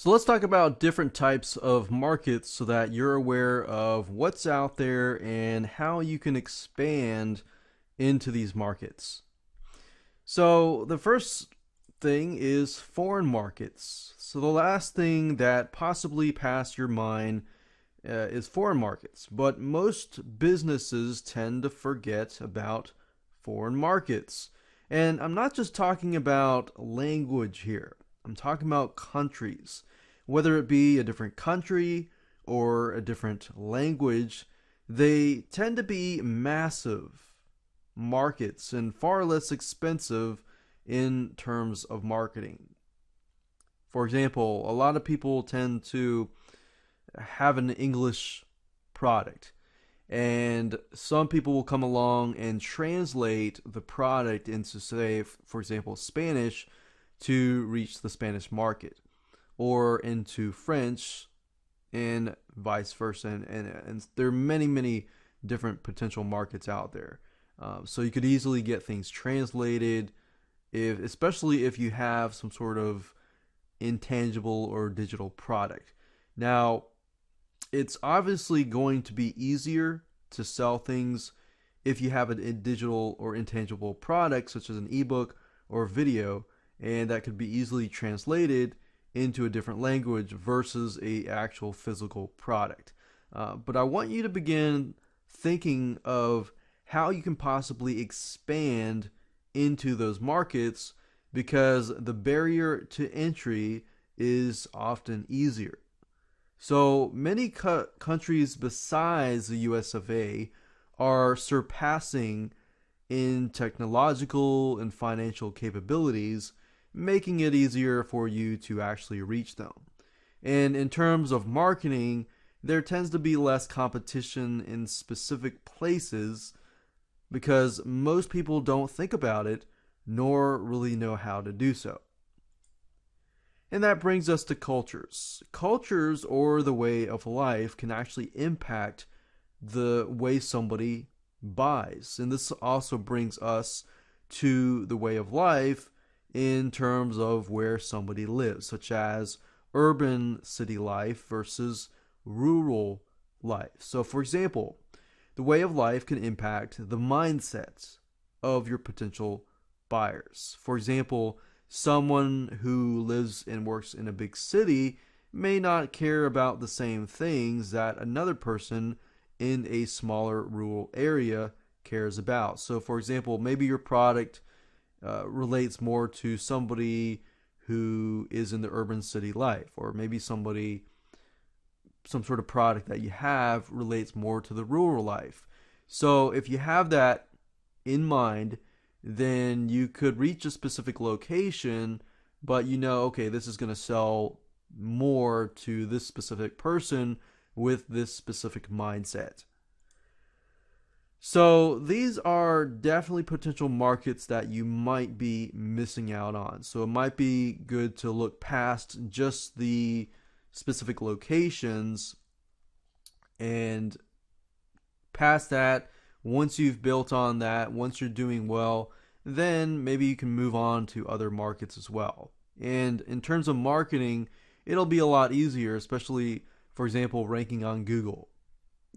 So let's talk about different types of markets so that you're aware of what's out there and how you can expand into these markets. So the first thing is foreign markets. So the last thing that possibly passed your mind is foreign markets, but most businesses tend to forget about foreign markets. And I'm not just talking about language here, I'm talking about countries. Whether it be a different country or a different language, they tend to be massive markets and far less expensive in terms of marketing. For example, a lot of people tend to have an English product, and some people will come along and translate the product into, say, for example, Spanish to reach the Spanish market, or into French and vice versa. And there are many, many different potential markets out there. So you could easily get things translated, especially if you have some sort of intangible or digital product. Now, it's obviously going to be easier to sell things if you have a digital or intangible product, such as an ebook or video, and that could be easily translated into a different language versus a actual physical product. But I want you to begin thinking of how you can possibly expand into those markets because the barrier to entry is often easier. So many countries besides the US of A are surpassing in technological and financial capabilities, making it easier for you to actually reach them. And in terms of marketing, there tends to be less competition in specific places because most people don't think about it nor really know how to do so. And that brings us to cultures. Cultures, or the way of life, can actually impact the way somebody buys. And this also brings us to the way of life in terms of where somebody lives, such as urban city life versus rural life. So, for example, the way of life can impact the mindset of your potential buyers. For example, someone who lives and works in a big city may not care about the same things that another person in a smaller rural area cares about. So, for example, maybe your product relates more to somebody who is in the urban city life, or maybe some sort of product that you have relates more to the rural life. So, if you have that in mind, then you could reach a specific location, but you know, okay, this is going to sell more to this specific person with this specific mindset. So these are definitely potential markets that you might be missing out on. So it might be good to look past just the specific locations and past that. Once you've built on that, once you're doing well, then maybe you can move on to other markets as well. And in terms of marketing, it'll be a lot easier, especially, for example, ranking on Google.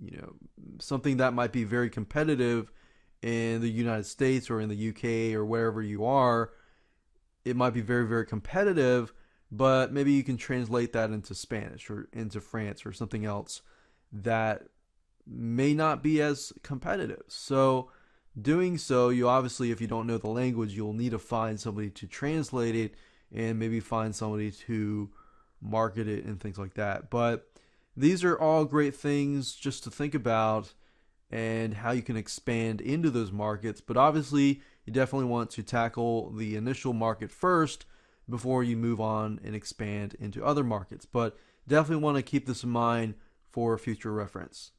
You know, something that might be very competitive in the United States or in the UK or wherever you are, it might be very, very competitive, but maybe you can translate that into Spanish or into France or something else that may not be as competitive. So, doing so, you obviously, if you don't know the language, you'll need to find somebody to translate it and maybe find somebody to market it and things like that. But these are all great things just to think about and how you can expand into those markets. But obviously, you definitely want to tackle the initial market first before you move on and expand into other markets. But definitely want to keep this in mind for future reference.